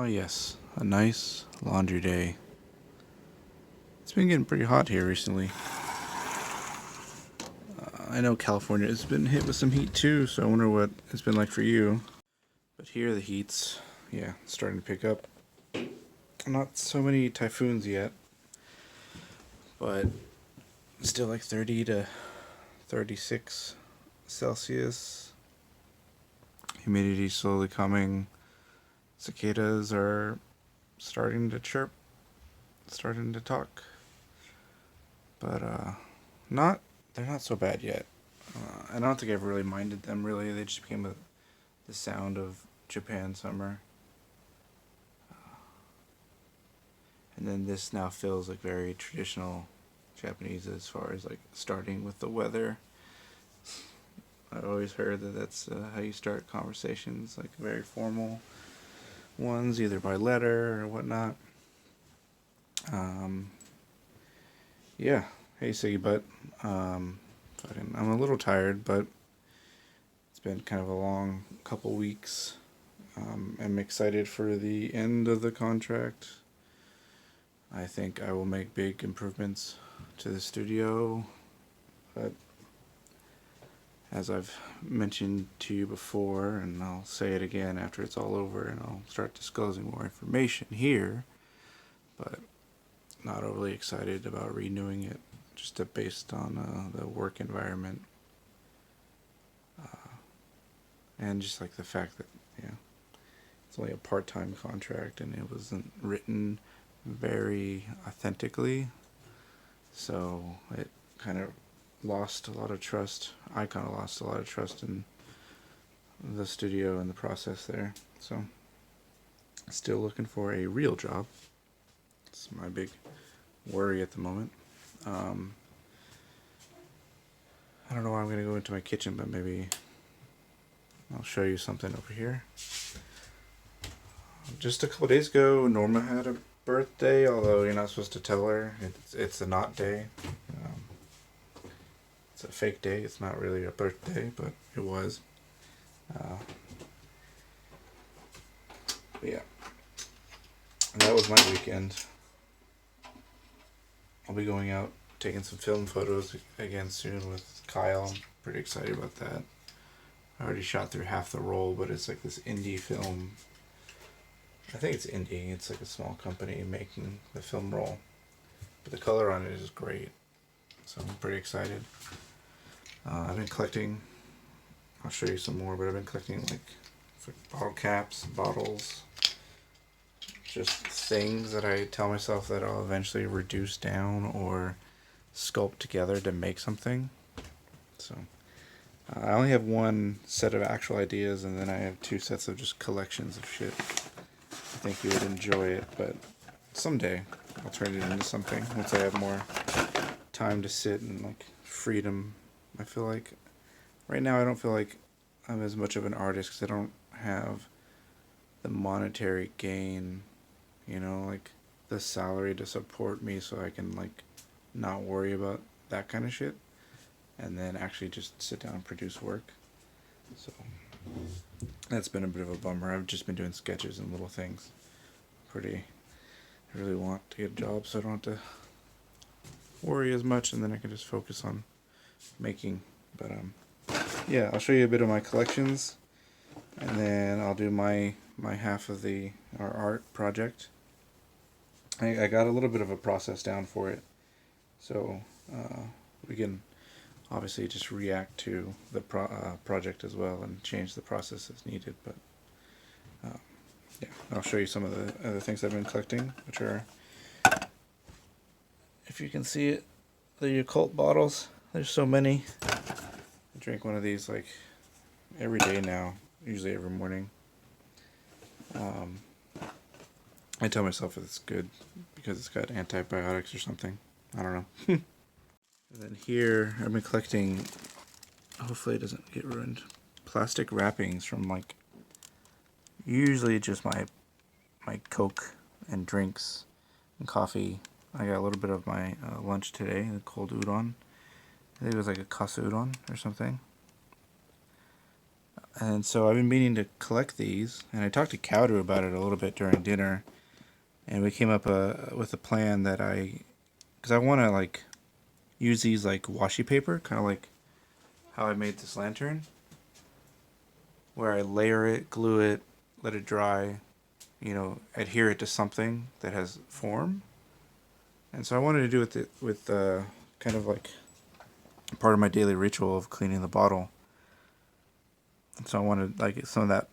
Oh yes, a nice laundry day. It's been getting pretty hot here recently. I know California has been hit with some heat too, so I wonder what it's been like for you. But here the heat's, starting to pick up. Not so many typhoons yet, but still like 30 to 36 Celsius. Humidity slowly coming. Cicadas are starting to chirp, starting to talk. But not they're not so bad yet. I don't think I've really minded them. Really, they just became the sound of Japan summer. And then this now feels like very traditional Japanese as far as like starting with the weather. I've always heard that that's how you start conversations, like very formal ones, either by letter or whatnot. Um, yeah. Hey, Siggy Butt. I'm a little tired, but it's been kind of a long couple weeks. I'm excited for the end of the contract. I think I will make big improvements to the studio, but as I've mentioned to you before, and I'll say it again after it's all over and I'll start disclosing more information here, but not overly excited about renewing it just based on the work environment. And just like the fact that, it's only a part-time contract and it wasn't written very authentically, so it kind of lost a lot of trust. I kind of lost a lot of trust in the studio and the process there. So, still looking for a real job. It's my big worry at the moment. I don't know why I'm going to go into my kitchen, but maybe I'll show you something over here. Just a couple days ago, Norma had a birthday, although you're not supposed to tell her. It's a not day. Um, it's a fake day. It's not really a birthday, but it was. But yeah, and that was my weekend. I'll be going out taking some film photos again soon with Kyle. I'm pretty excited about that. I already shot through half the roll, but it's like this indie film. I think it's indie. It's like a small company making the film roll. But the color on it is great. So I'm pretty excited. I've been collecting, I'll show you some more, but I've been collecting like bottle caps, bottles, just things that I tell myself that I'll eventually reduce down or sculpt together to make something. So I only have one set of actual ideas, and then I have two sets of just collections of shit. I think you would enjoy it, but someday I'll turn it into something once I have more time to sit and like freedom. I feel like right now I don't feel like I'm as much of an artist because I don't have the monetary gain, like the salary to support me so I can like not worry about that kind of shit and then actually just sit down and produce work. So that's been a bit of a bummer. I've just been doing sketches and little things. I really want to get a job so I don't have to worry as much, and then I can just focus on making. But yeah, I'll show you a bit of my collections, and then I'll do my half of our art project. I got a little bit of a process down for it, so we can obviously just react to the project as well and change the process as needed. But yeah, I'll show you some of the other things I've been collecting, which are, if you can see it, the Yakult bottles. There's so many. I drink one of these like every day now, usually every morning. I tell myself it's good because it's got antibiotics or something. I don't know. And then here, I've been collecting, hopefully it doesn't get ruined, plastic wrappings from like, usually just my Coke and drinks and coffee. I got a little bit of my lunch today, the cold udon. I think it was like a kasu udon or something. And so I've been meaning to collect these, and I talked to Cowder about it a little bit during dinner, and we came up with a plan that because I want to like use these like washi paper, kind of like how I made this lantern, where I layer it, glue it, let it dry, adhere it to something that has form. And so I wanted to do it with kind of like part of my daily ritual of cleaning the bottle. And so I wanted like some of that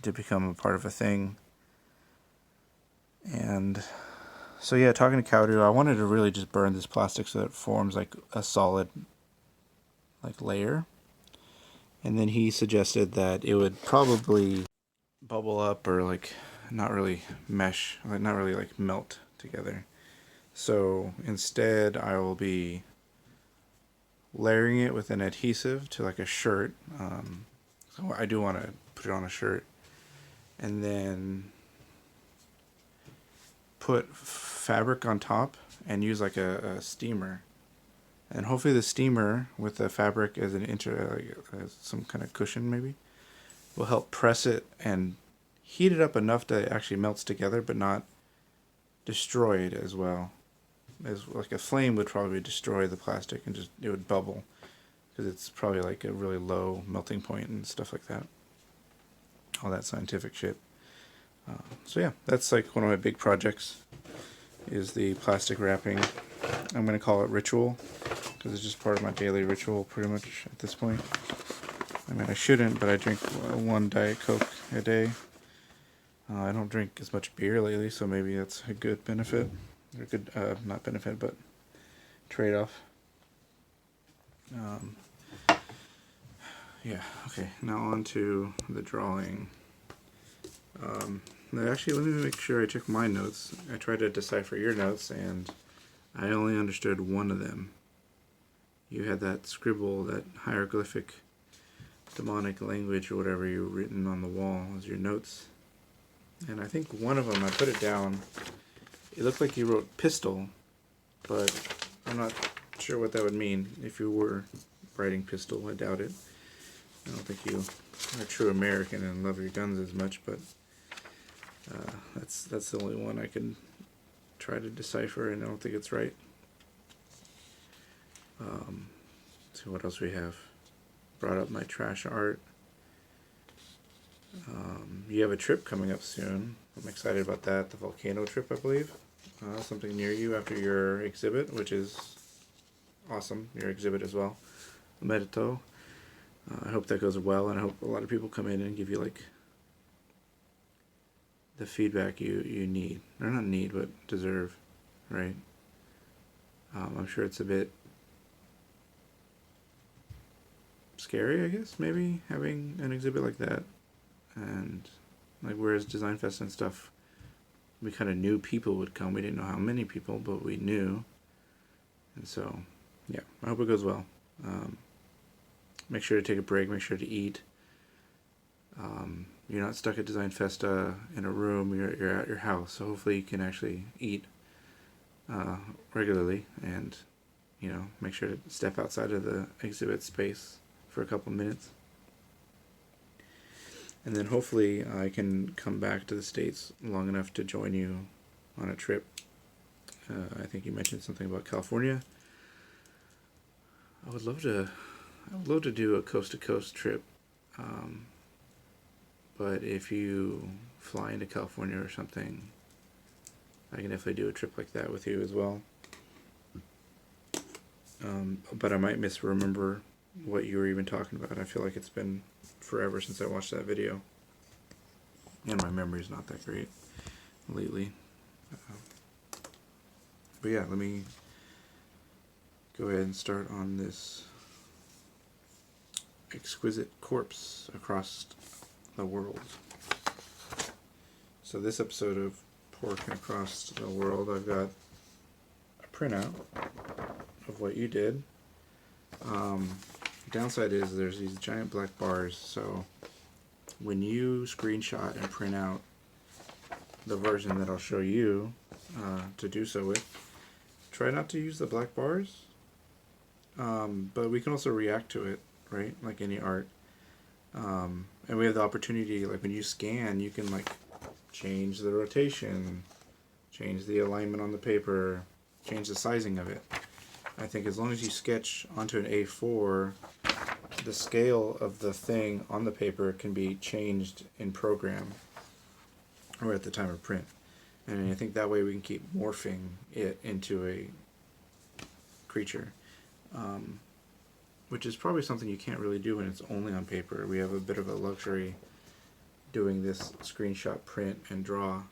to become a part of a thing. And so yeah, talking to Cowder, I wanted to really just burn this plastic so that it forms like a solid like layer. And then he suggested that it would probably bubble up or like not really mesh, like not really like melt together. So instead, I will be layering it with an adhesive to like a shirt. So I do want to put it on a shirt, and then put fabric on top and use like a steamer. And hopefully the steamer with the fabric as as some kind of cushion maybe will help press it and heat it up enough that it actually melts together, but not destroy it as well. As like a flame would probably destroy the plastic and just it would bubble because it's probably like a really low melting point and stuff like that. All that scientific shit. So yeah, that's like one of my big projects is the plastic wrapping. I'm gonna call it ritual because it's just part of my daily ritual pretty much at this point. I mean, I shouldn't, but I drink one Diet Coke a day. I don't drink as much beer lately, so maybe that's a good benefit. Or good, not benefit, but trade-off. Yeah, okay, now on to the drawing. Actually, let me make sure I took my notes. I tried to decipher your notes, and I only understood one of them. You had that scribble, that hieroglyphic demonic language or whatever you were written on the wall as your notes. And I think one of them, I put it down. It looked like you wrote pistol, but I'm not sure what that would mean. If you were writing pistol, I doubt it. I don't think you are a true American and love your guns as much, but that's the only one I can try to decipher, and I don't think it's right. So what else we have? Brought up my trash art. You have a trip coming up soon. I'm excited about that. The volcano trip, I believe. Something near you after your exhibit, which is awesome. Your exhibit as well. Medito. I hope that goes well, and I hope a lot of people come in and give you like the feedback you need. Or not need, but deserve, right? I'm sure it's a bit scary, I guess, maybe, having an exhibit like that. And like whereas Design Fest and stuff, we kind of knew people would come. We didn't know how many people, but we knew. And so, yeah, I hope it goes well. Make sure to take a break. Make sure to eat. You're not stuck at Design Festa in a room. You're at your house. So hopefully you can actually eat regularly and, make sure to step outside of the exhibit space for a couple minutes. And then hopefully I can come back to the States long enough to join you on a trip. I think you mentioned something about California. I would love to do a coast-to-coast trip. But if you fly into California or something, I can definitely do a trip like that with you as well. But I might misremember what you were even talking about. I feel like it's been forever since I watched that video. And my memory's not that great lately. But yeah, let me go ahead and start on this exquisite corpse across the world. So this episode of Pork Across the World, I've got a printout of what you did. The downside is there's these giant black bars, so when you screenshot and print out the version that I'll show you to do so with, try not to use the black bars, but we can also react to it, right? Like any art. And we have the opportunity, like when you scan, you can like change the rotation, change the alignment on the paper, change the sizing of it. I think as long as you sketch onto an A4, the scale of the thing on the paper can be changed in program or at the time of print. And I think that way we can keep morphing it into a creature, which is probably something you can't really do when it's only on paper. We have a bit of a luxury doing this screenshot, print, and draw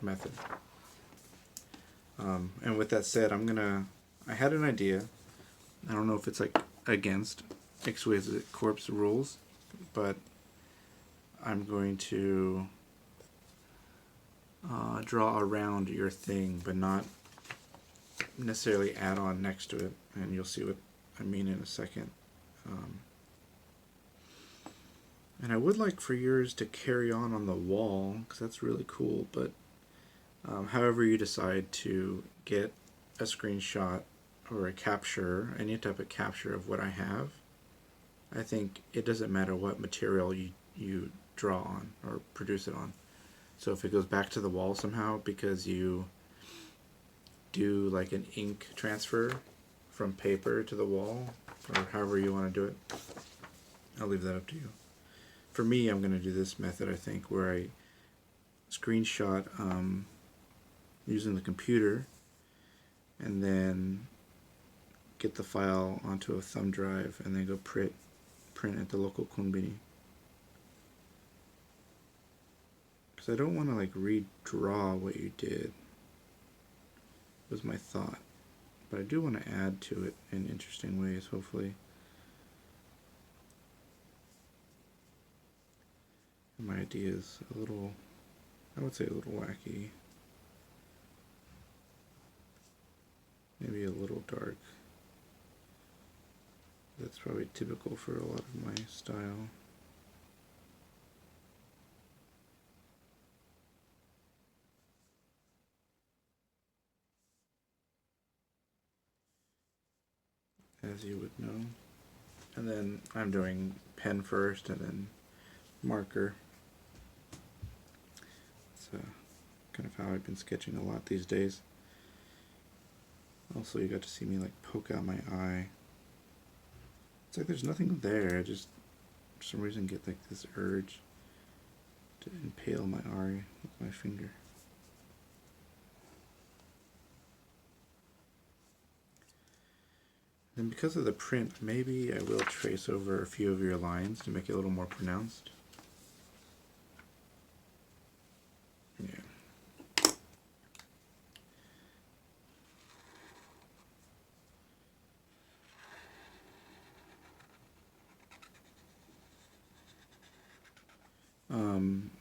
method. And with that said, I had an idea. I don't know if it's like against Exquisite Corpse rules, but I'm going to draw around your thing, but not necessarily add on next to it, and you'll see what I mean in a second. And I would like for yours to carry on the wall, because that's really cool, but however you decide to get a screenshot or a capture, any type of capture of what I have, I think it doesn't matter what material you draw on or produce it on. So if it goes back to the wall somehow because you do like an ink transfer from paper to the wall, or however you want to do it, I'll leave that up to you. For me, I'm going to do this method, I think, where I screenshot using the computer and then get the file onto a thumb drive and then go print at the local konbini. Because I don't want to like redraw what you did, was my thought. But I do want to add to it in interesting ways, hopefully. My idea is a little, I would say a little wacky. Maybe a little dark. That's probably typical for a lot of my style. As you would know. And then I'm doing pen first and then marker. It's kind of how I've been sketching a lot these days. Also, you got to see me like poke out my eye. It's like there's nothing there. I just, for some reason, get like this urge to impale my eye with my finger. And because of the print, maybe I will trace over a few of your lines to make it a little more pronounced. Yeah.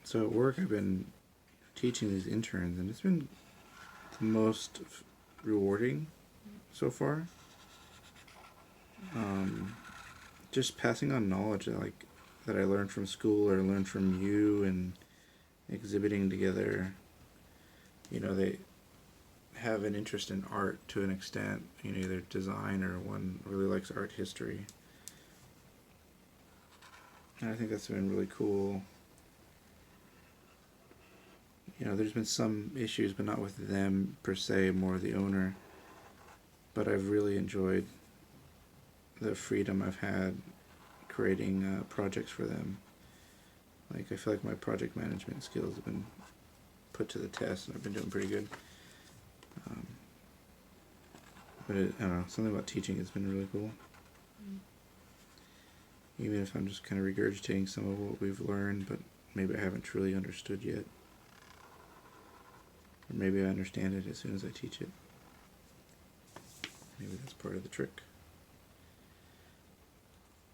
So at work I've been teaching these interns, and it's been the most rewarding so far. Just passing on knowledge that I learned from school or learned from you, and exhibiting together. You know, they have an interest in art to an extent, you know, either design or one really likes art history. And I think that's been really cool. You know, there's been some issues, but not with them per se, more the owner. But I've really enjoyed the freedom I've had creating projects for them. Like, I feel like my project management skills have been put to the test, and I've been doing pretty good. But I don't know, something about teaching has been really cool. Even if I'm just kind of regurgitating some of what we've learned, but maybe I haven't truly understood yet. Or maybe I understand it as soon as I teach it. Maybe that's part of the trick.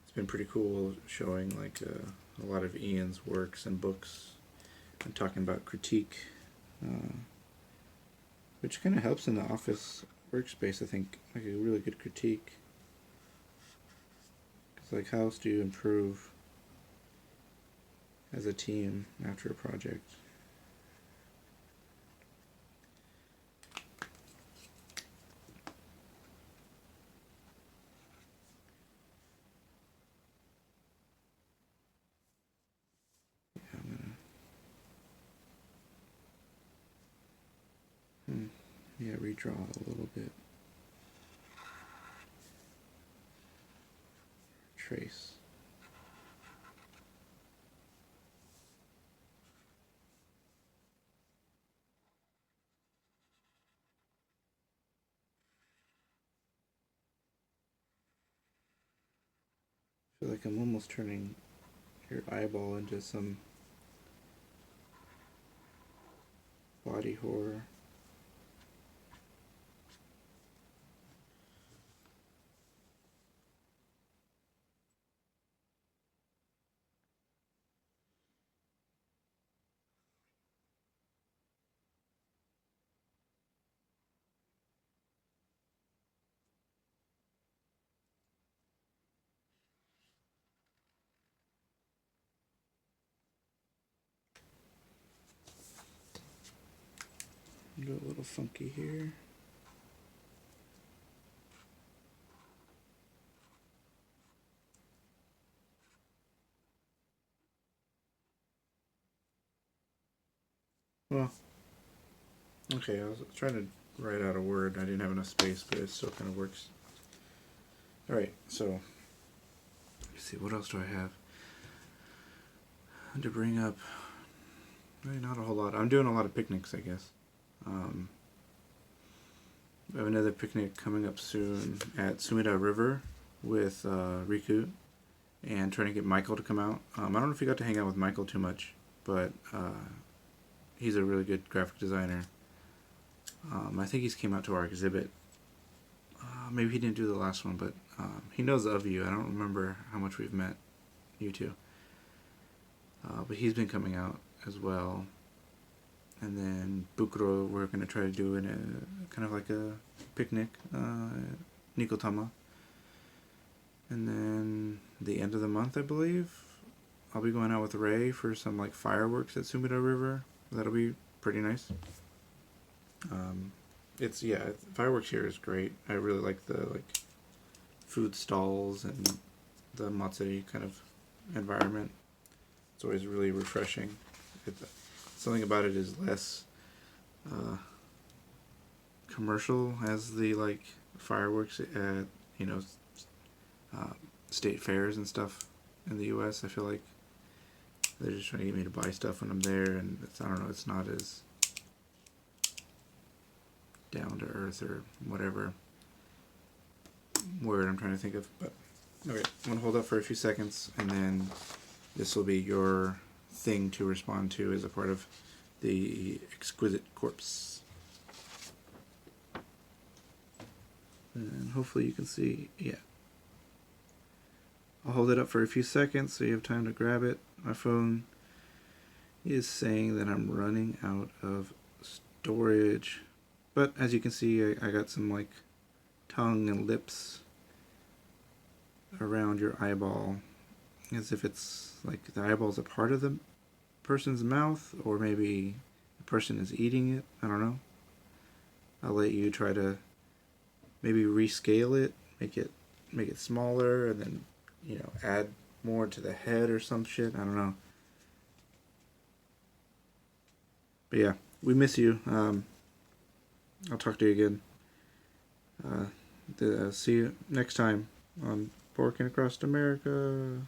It's been pretty cool showing like a lot of Ian's works and books and talking about critique, which kind of helps in the office workspace, I think, like a really good critique. It's like, how else do you improve as a team after a project? Yeah, redraw a little bit. Trace. I feel like I'm almost turning your eyeball into some body horror. Go a little funky here. Well, okay, I was trying to write out a word. I didn't have enough space, but it still kind of works. Alright, so let's see, what else do I have to bring up? Really not a whole lot. I'm doing a lot of picnics, I guess. We have another picnic coming up soon at Sumida River with Riku, and trying to get Michael to come out. I don't know if you got to hang out with Michael too much, but he's a really good graphic designer. I think he's came out to our exhibit. Maybe he didn't do the last one, but he knows of you. I don't remember how much we've met, you two. But he's been coming out as well. And then Bukuro, we're going to try to do in a kind of like a picnic, Nikotama. And then the end of the month, I believe, I'll be going out with Ray for some like fireworks at Sumida River. That'll be pretty nice. Fireworks here is great. I really like the food stalls and the matsuri kind of environment. It's always really refreshing. Something about it is less commercial as the fireworks at state fairs and stuff in the U.S. I feel like they're just trying to get me to buy stuff when I'm there, and it's not as down to earth or whatever word I'm trying to think of. But okay, I'm gonna hold up for a few seconds, and then this will be your thing to respond to as a part of the Exquisite Corpse. And hopefully you can see, yeah. I'll hold it up for a few seconds so you have time to grab it. My phone is saying that I'm running out of storage. But as you can see, I got some tongue and lips around your eyeball, as if it's the eyeball's a part of the person's mouth, or maybe the person is eating it. I don't know. I'll let you try to maybe rescale it, make it smaller, and then add more to the head or some shit. I don't know. But yeah, we miss you. I'll talk to you again. See you next time on Borkin Across America.